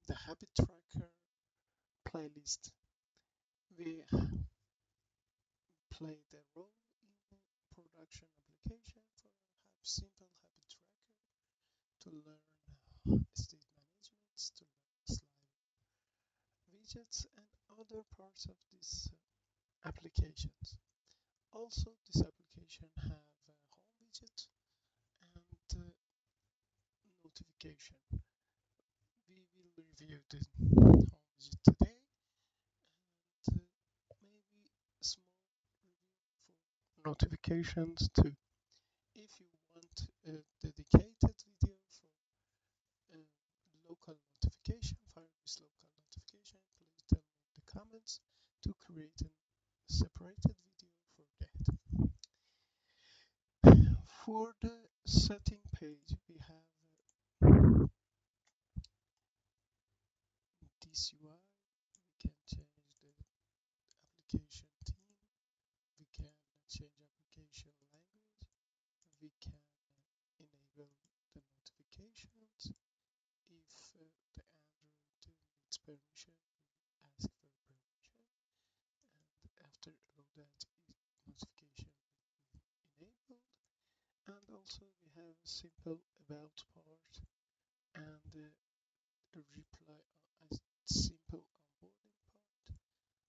the habit tracker playlist. We play the role in production application for simple habit tracker to learn state management, to learn slide widgets and other parts of these applications. Also, this application have a home widget and notification. We will review the home widget today and maybe a small review for notifications too. If you want a dedicated video for local notification, Firebase local notification, please tell me in the comments to create a separated video for that. For the setting page, we have this UI. We can change the application theme. We can change application language. We can enable the notifications. If the Android needs permission, we ask for permission, and after all that, notification will be enabled. And also we have a simple about part and a reply, a simple onboarding part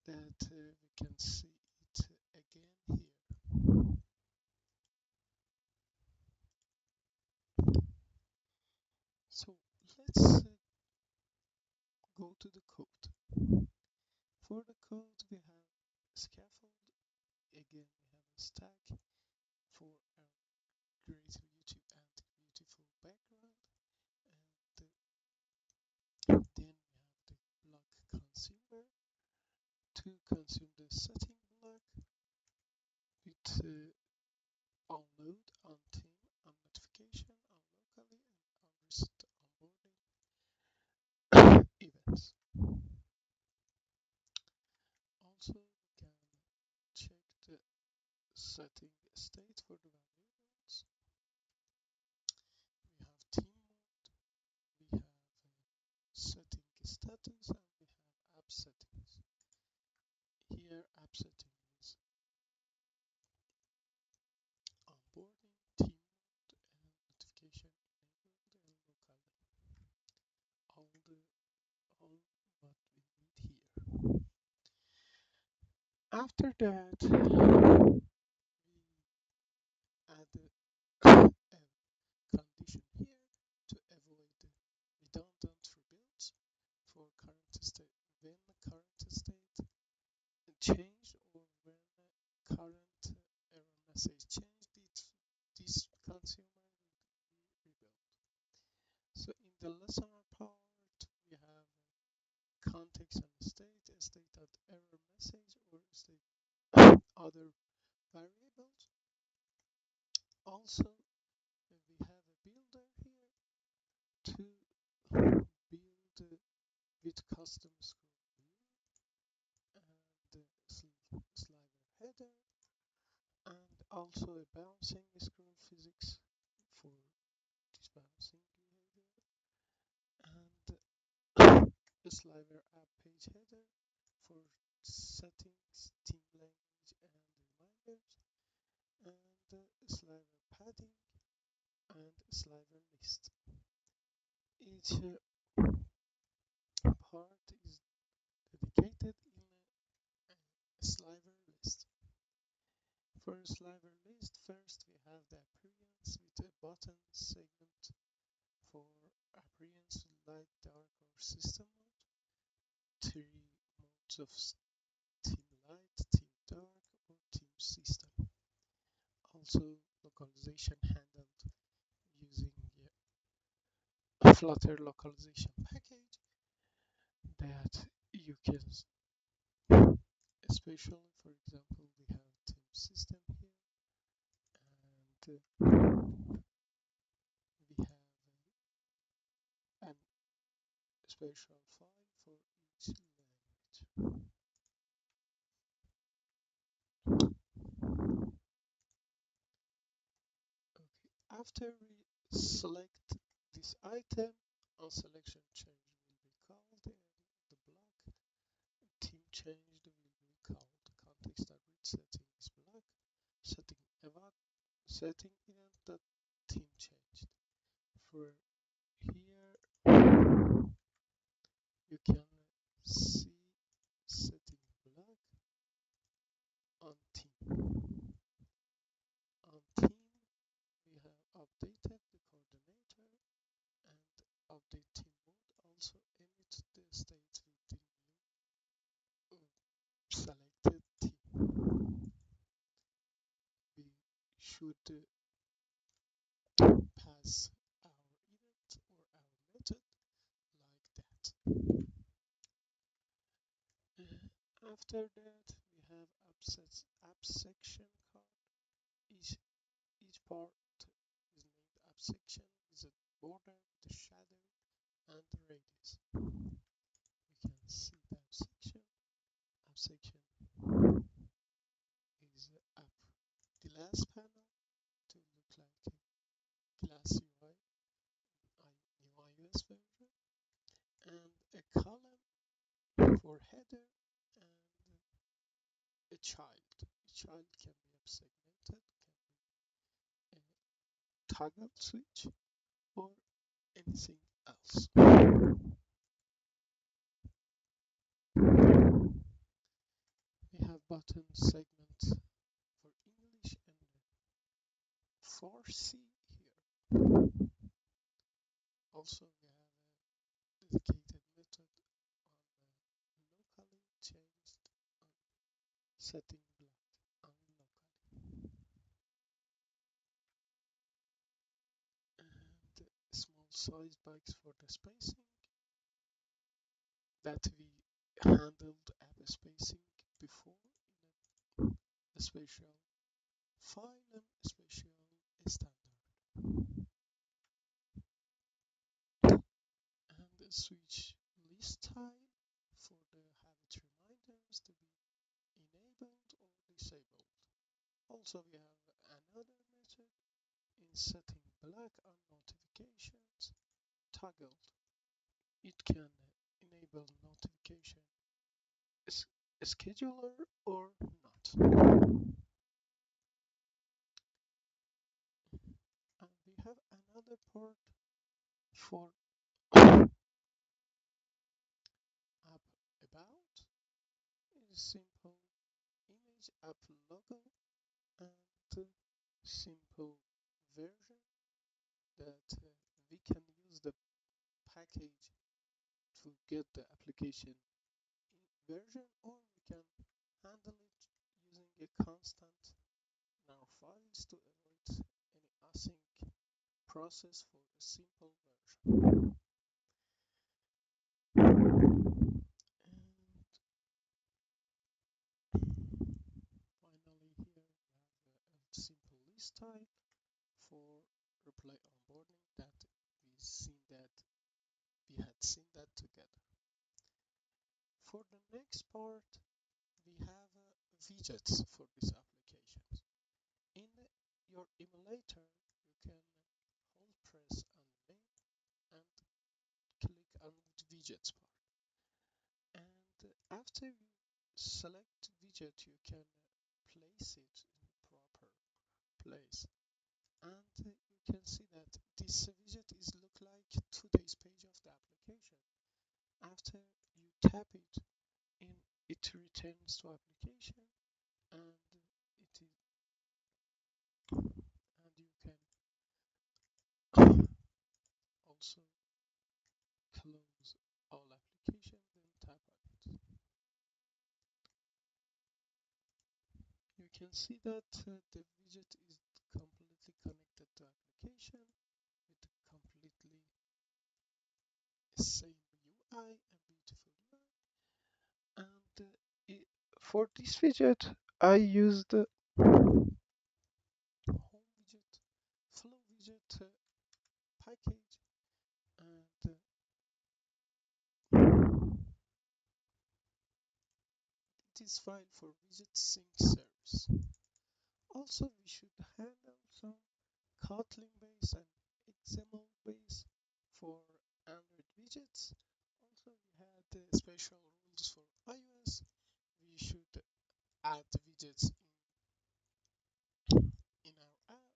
that we can see it again here. So let's go to the code. For the code, we have scaffold. Again, we have a stack for our great YouTube and beautiful background. And then we have the block consumer to consume the setting block with on load, on theme, on notification, on locally, and on reset onboarding events. Also, we can check the setting state for the variables. We have theme mode, we have setting status, and we have app settings. Here, app setting is onboarding, theme mode, and notification enabled and locally. All what we need here. After that, we add a condition here to avoid redundant rebuilds for current state. When the current state change or when current error message change, this consumer will be rebuilt. So in the listener part, we have context and state at error message or state other variables. Also, we have a builder here to build with custom scroll view and slider header, and also a bouncing scroll physics for this bouncing behavior, and a slider app page header for settings, theme language, and reminders, and slider padding and slider list. Each part is dedicated in a slider list. For a slider list, first we have the appearance with a button segment for appearance light, dark, or system mode. 3 modes of theme light, theme dark, or theme system. Also, localization handled using a Flutter localization package that you can, especially for example, we have theme system here, and we have a special file for each language. Okay, after we select this item, on selection change will be called, setting event that theme changed. For here, you can see setting block on theme. On theme, we have updated the coordinator and update theme mode also emits the state with the new selected theme. We should pass our event or our method like that. After that, we have app section card. Each part is named app section is a border with a shadow and the radius. We can see the app section. App section is app glass panel to look like a glass UI, new iOS version, and a column for header and a child. A child can be app segmented, can be a toggle switch, or anything else. We have button segments for English and Farsi here. Also, we have a dedicated method on locally changed on setting block on locally. And small size bags for the spacing that we handled app spacing before in a special file and special standard. And a switch list type for the habit reminders to be enabled or disabled. Also, we have another method in setting block on notifications toggled. It can enable notification scheduler or not. And we have another part for app about is simple image app logo and simple version that we can use the package to get the application version, or we can handle it using a constant in our files to avoid any async process for a simple version. And finally here we have a simple list type for reply onboarding that we had seen that together. For the next part, we have widgets for these applications. In your emulator, you can hold press on the name and click on the widgets part. And after you select widget, you can place it in the proper place. And you can see that this widget is look like today's page of the application. After you tap it in, it returns to application, and it is and you can also close all applications and tap on it. You can see that the widget is completely connected to application with completely same UI and beautiful UI. And for this widget, I used the Home Widget, Flow Widget package, and it is file for widget sync service. Also, we should handle some Kotlin base and XML base for Android widgets. Also, we had special rules for iOS. We should add widgets in our app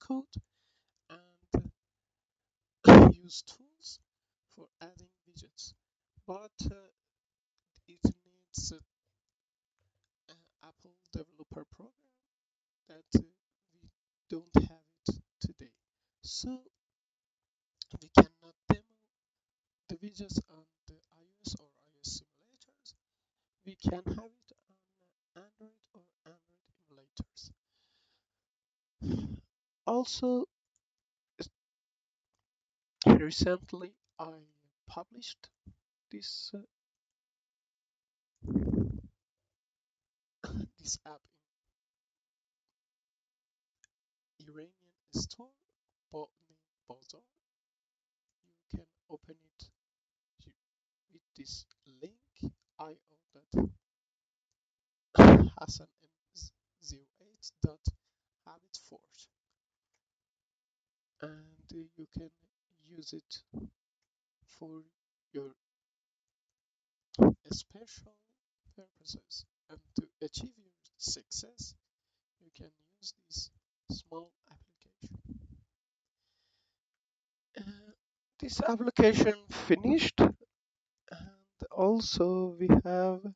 code and use tools for adding widgets, but it needs an Apple developer program that we don't have it today. So we cannot demo the widgets on the iOS or iOS simulators. We can have it on Android or Android emulators. Also, recently I published this this app in Iranian store named Bazaar. You can open it with this link io.hassanm08.habitforce, and you can use it for your special purposes, and to achieve your success you can use this small application. This application finished, and also we have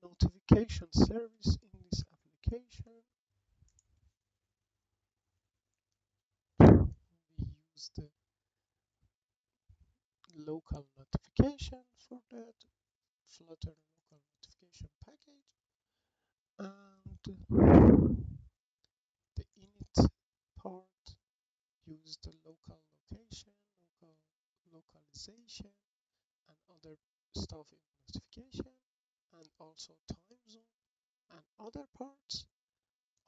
notification service in this application. We use the local notification for that, Flutter local notification package, and the init part use the local location, localization, and other stuff in notification, and also time zone and other parts.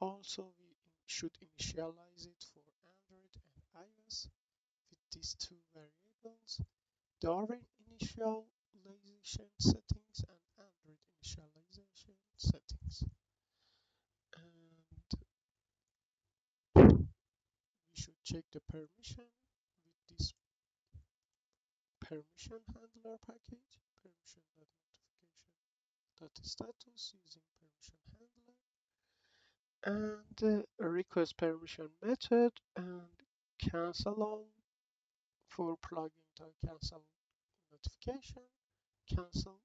Also, we should initialize it for Android and iOS with these two variables, Darwin initialization settings and Android initialization settings. And we should check the permission with this permission handler package, permission.notification.status using permission handler, and a request permission method, and cancel all for plugin to cancel notification, cancel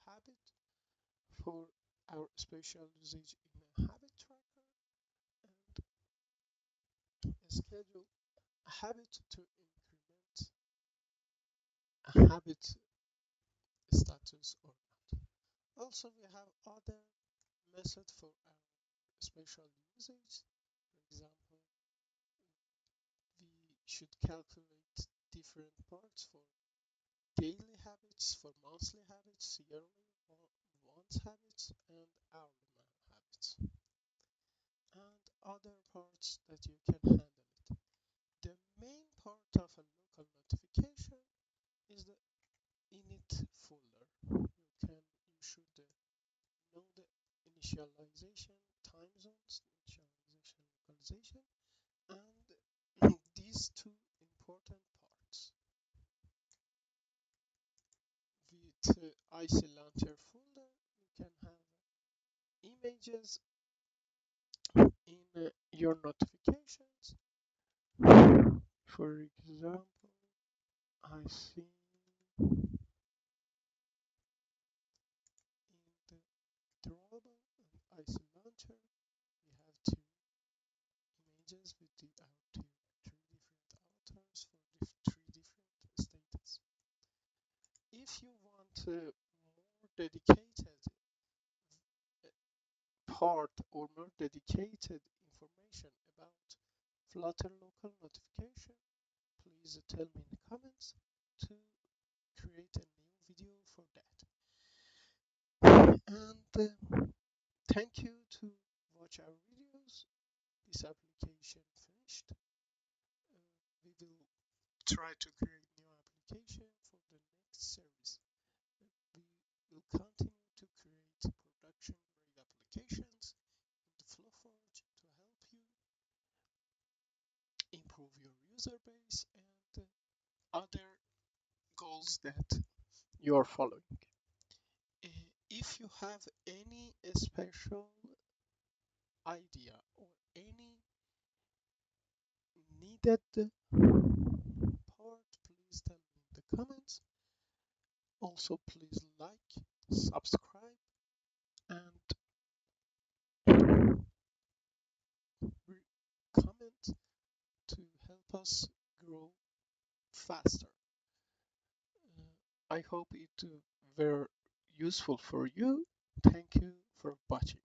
habit for our special usage in a habit tracker, and schedule a habit to increment a habit status or not. Also, we have other methods for our special usage. For example, we should calculate different parts for daily habits, for monthly habits, yearly want habits, and hourly habits, and other parts that you can handle it. The main part of a local notification is the init folder. You should know the initialization, time zones, initialization, localization, and these two important parts. With IC Launcher folder, you can have images in your notifications. For example, I see in the drawable and IC Launcher, we have two images with three different avatars for three different status. If you want more dedicated part or more dedicated information about Flutter local notification, please tell me in the comments to create a new video for that. And thank you to watch our videos. This application finished. We will try to create new application for the next series. We will continue to create production grade applications in the FlowForge to help you improve your user base and other goals that you are following. If you have any special idea or any needed part, please tell me in the comments. Also, please like, subscribe, and comment to help us grow faster. I hope it were useful for you. Thank you for watching.